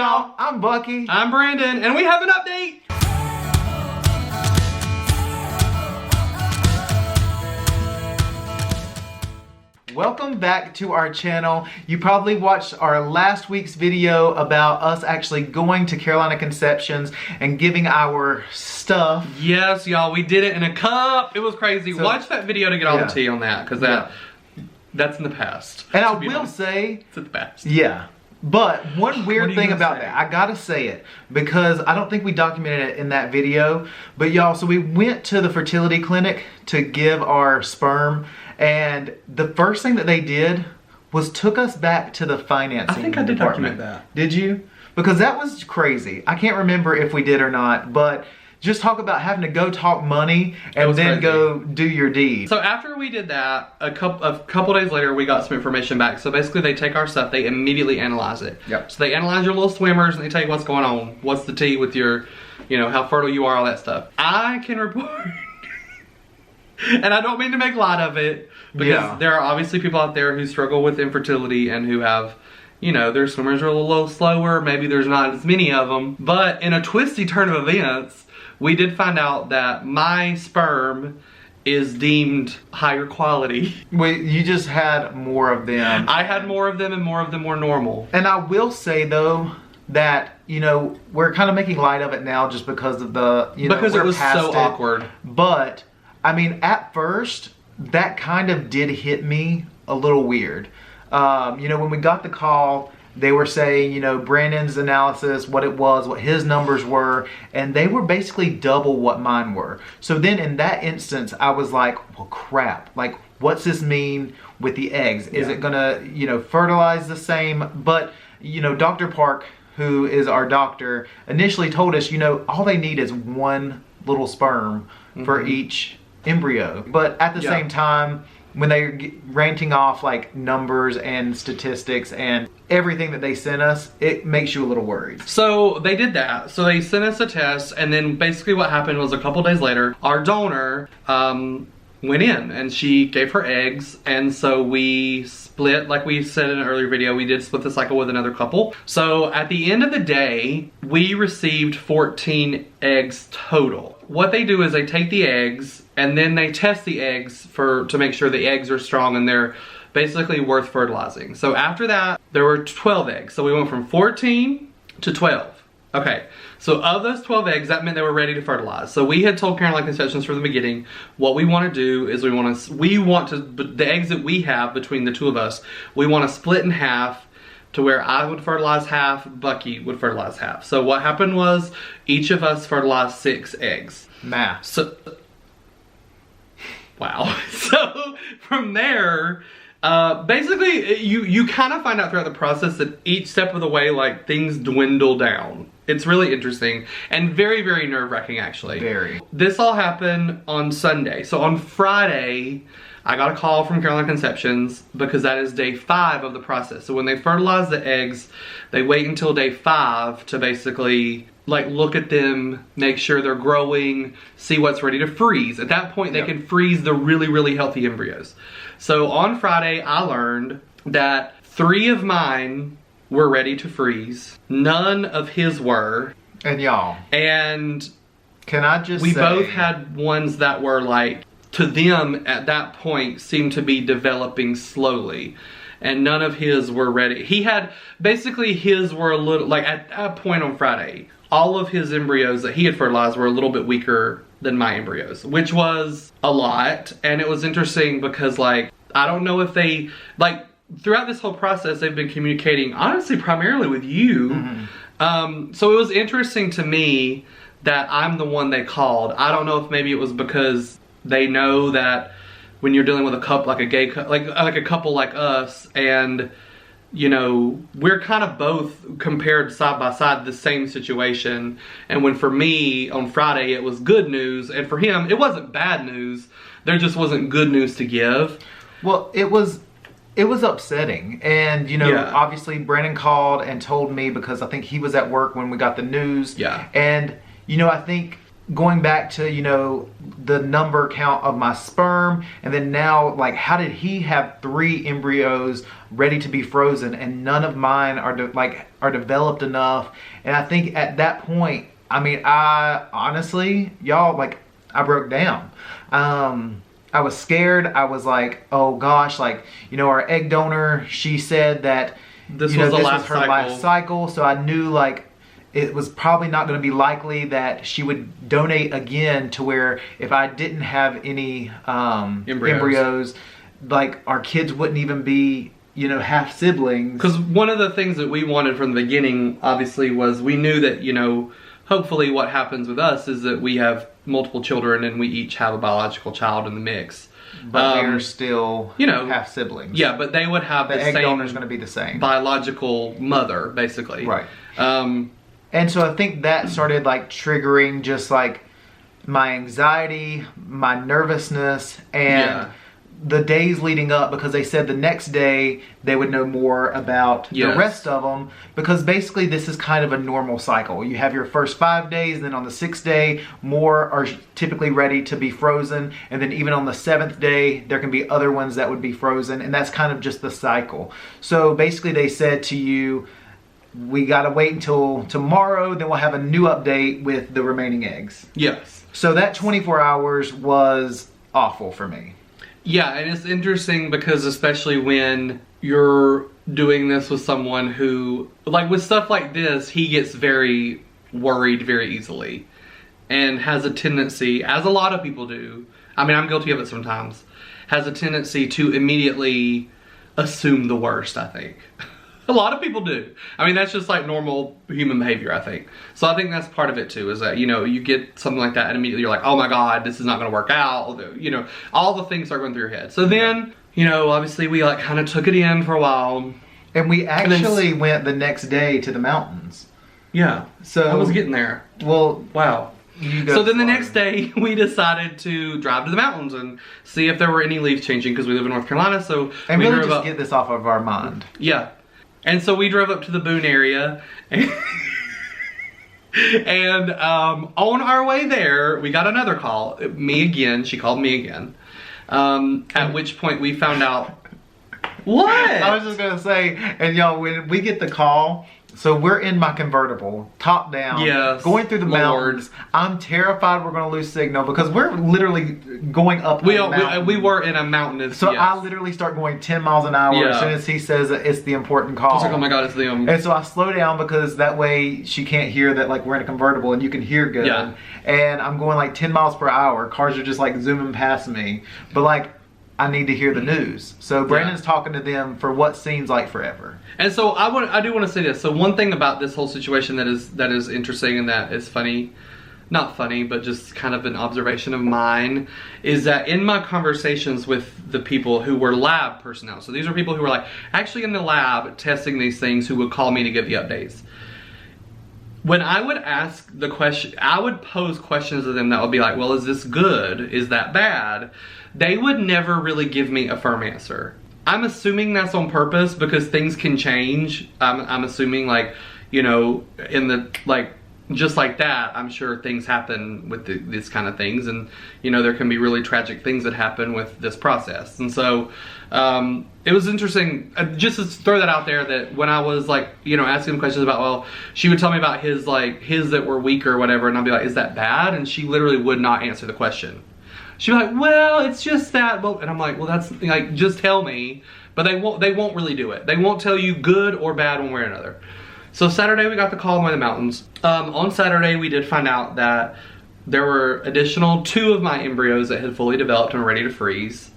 y'all? I'm Bucky. I'm Brandon, and we have an update. Welcome back to our channel. You probably watched our last week's video about us actually going to Carolina Conceptions and giving our stuff. Yes, y'all, we did it in a cup. It was crazy. So, watch that video to get all the tea on that, because that's in the past. And I will say, it's in the past. Yeah. But one weird thing about say? that, I gotta say it, because I don't think we documented it in that video, but y'all, so we went to the fertility clinic to give our sperm, and the first thing that they did was took us back to the financing I think I did department. document that. Did you? Because that was crazy. I can't remember if we did or not, but just talk about having to go talk money and then go do your deed. So after we did that, a couple days later, we got some information back. So basically they take our stuff, they immediately analyze it. Yep. So they analyze your little swimmers and they tell you what's going on. What's the tea with your, you know, how fertile you are, all that stuff. I can report, and I don't mean to make light of it, because there are obviously people out there who struggle with infertility and who have, you know, their swimmers are a little slower, maybe there's not as many of them. But in a twisty turn of events, we did find out that my sperm is deemed higher quality. You just had more of them. I had more of them, and more of them were normal. And I will say though, that, you know, we're kind of making light of it now just because of the, you know, because it was so awkward. But, I mean, at first, that kind of did hit me a little weird. You know, when we got the call, they were saying, you know, Brandon's analysis, what it was, what his numbers were, and they were basically double what mine were. So then in that instance, I was like, well, crap. Like, what's this mean with the eggs? Is it gonna, you know, fertilize the same? But, you know, Dr. Park, who is our doctor, initially told us, you know, all they need is one little sperm for each embryo. But at the same time, when they're ranting off like numbers and statistics and everything that they sent us, it makes you a little worried. So they did that. So they sent us a test, and then basically what happened was a couple days later, our donor went in and she gave her eggs, and so we split, like we said in an earlier video, we did split the cycle with another couple. So at the end of the day, we received 14 eggs total. What they do is they take the eggs and then they test the eggs to make sure the eggs are strong and they're basically worth fertilizing. So after that, there were 12 eggs. So we went from 14 to 12. Okay, so of those 12 eggs, that meant they were ready to fertilize. So we had told Carolina Conceptions from the beginning, what we want to do is we want to, the eggs that we have between the two of us, we want to split in half to where I would fertilize half, Bucky would fertilize half. So what happened was each of us fertilized 6 eggs. Math. So, wow. So from there, basically you kind of find out throughout the process that each step of the way, like, things dwindle down. It's really interesting and very, very nerve-wracking, actually. Very. This all happened on Sunday. So on Friday, I got a call from Carolina Conceptions because that is day 5 of the process. So when they fertilize the eggs, they wait until day 5 to basically, like, look at them, make sure they're growing, see what's ready to freeze. At that point, they can freeze the really, really healthy embryos. So on Friday, I learned that 3 of mine were ready to freeze. None of his were. And y'all. And can I just say, we both had ones that were, like, to them at that point seemed to be developing slowly. And none of his were ready. He had, basically his were a little, like, at that point on Friday, all of his embryos that he had fertilized were a little bit weaker than my embryos, which was a lot. And it was interesting because, like, I don't know if they, like, throughout this whole process, they've been communicating, honestly, primarily with you. So it was interesting to me that I'm the one they called. I don't know if maybe it was because they know that when you're dealing with a couple, like a gay, like a couple like us, and, you know, we're kind of both compared side by side, the same situation. And when for me on Friday it was good news, and for him it wasn't bad news, there just wasn't good news to give. Well, it was upsetting. And, you know, obviously Brandon called and told me because I think he was at work when we got the news. Yeah. And, you know, I think going back to, you know, the number count of my sperm, and then now, like, how did he have 3 embryos ready to be frozen and none of mine are are developed enough? And I think at that point, I mean, I honestly, y'all, like, I broke down. I was scared. I was like, oh gosh, like, you know, our egg donor, she said that this was her last cycle, so I knew, like, it was probably not going to be likely that she would donate again, to where if I didn't have any embryos, like, our kids wouldn't even be, you know, half siblings. Because one of the things that we wanted from the beginning, obviously, was we knew that, you know, hopefully what happens with us is that we have multiple children and we each have a biological child in the mix. But they're still, you know, half siblings. Yeah, but they would have the egg same donor's going to be the same biological mother, basically. Right. And so I think that started, like, triggering just, like, my anxiety, my nervousness, and the days leading up, because they said the next day they would know more about the rest of them, because basically this is kind of a normal cycle. You have your first 5 days, then on the 6th day, more are typically ready to be frozen, and then even on the 7th day, there can be other ones that would be frozen, and that's kind of just the cycle. So basically they said to you, we gotta wait until tomorrow, then we'll have a new update with the remaining eggs. Yes. So that 24 hours was awful for me. Yeah, and it's interesting because especially when you're doing this with someone who, like, with stuff like this, he gets very worried very easily and has a tendency, as a lot of people do, I mean, I'm guilty of it sometimes, has a tendency to immediately assume the worst, I think. A lot of people do. I mean, that's just like normal human behavior, I think. So I think that's part of it too, is that, you know, you get something like that and immediately you're like, oh my God, this is not gonna work out. You know, all the things start going through your head. So then, you know, obviously we, like, kind of took it in for a while. And we actually went the next day to the mountains. Yeah, so I was getting there. Well, wow. So then the next day we decided to drive to the mountains and see if there were any leaves changing, because we live in North Carolina. So and we really just get this off of our mind. Yeah. And so we drove up to the Boone area, and, on our way there, we got another call. Me again, she called me again. At which point we found out, what? I was just gonna say, and y'all, when we get the call, so we're in my convertible, top down, going through the mountains. I'm terrified we're gonna lose signal, because we're literally going up we were in a mountainous, so I literally start going 10 miles an hour as soon as he says that it's the important call. I was like, oh my God, it's them. And so I slow down, because that way she can't hear that, like, we're in a convertible and you can hear good. Yeah. And I'm going like 10 miles per hour. Cars are just like zooming past me. But, like, I need to hear the news. So Brandon's talking to them for what seems like forever. And so I do want to say this. So one thing about this whole situation that is interesting and that is funny, not funny, but just kind of an observation of mine, is that in my conversations with the people who were lab personnel, so these are people who were, like, actually in the lab testing these things, who would call me to give the updates. When I would ask the question, I would pose questions to them that would be like, well, is this good? Is that bad? They would never really give me a firm answer. I'm assuming that's on purpose, because things can change. I'm assuming, like, you know, in the, like, just like that, I'm sure things happen with these kind of things, and, you know, there can be really tragic things that happen with this process. And so it was interesting, just to throw that out there, that when I was, like, you know, asking questions about, well, she would tell me about his that were weak or whatever, and I'd be like, is that bad? And she literally would not answer the question. She'd be like, well, it's just that, well, and I'm like, well, that's, like, just tell me. But they won't really do it. They won't tell you good or bad one way or another. So Saturday we got the call in the mountains. On Saturday we did find out that there were additional 2 of my embryos that had fully developed and were ready to freeze.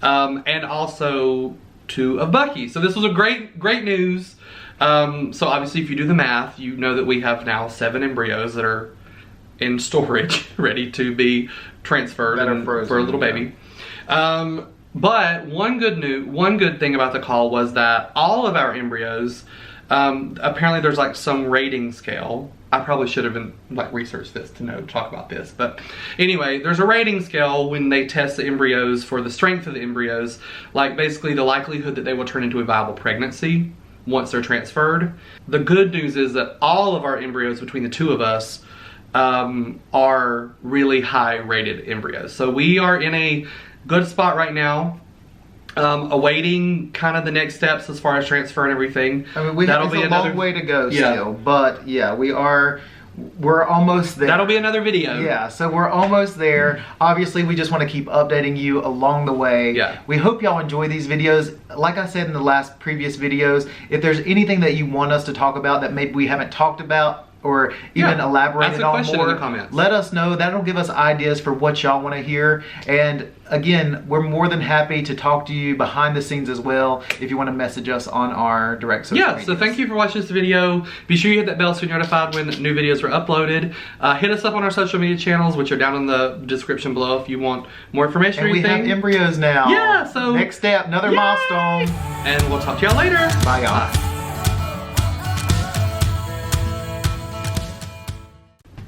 And also 2 of Bucky. So this was a great news. So obviously if you do the math, you know that we have now 7 embryos that are in storage, ready to be transferred for a little baby. But one good thing about the call was that all of our embryos, apparently there's, like, some rating scale. I probably should have been, like, researched this to talk about this, but anyway, there's a rating scale when they test the embryos for the strength of the embryos, like, basically the likelihood that they will turn into a viable pregnancy once they're transferred. The good news is that all of our embryos between the 2 of us are really high rated embryos. So we are in a good spot right now, awaiting kind of the next steps as far as transfer and everything. I mean, it's a long way to go still, but yeah, we're almost there. That'll be another video. Yeah, so we're almost there. Obviously, we just want to keep updating you along the way. Yeah. We hope y'all enjoy these videos. Like I said in the previous videos, if there's anything that you want us to talk about that maybe we haven't talked about, or even elaborated on more, in the comments. Let us know. That'll give us ideas for what y'all want to hear. And again, we're more than happy to talk to you behind the scenes as well if you want to message us on our direct social media. So thank you for watching this video. Be sure you hit that bell so you're notified when new videos are uploaded. Hit us up on our social media channels, which are down in the description below if you want more information and or anything. We have embryos now. Yeah, so next step, another milestone. And we'll talk to y'all later. Bye, y'all. Bye.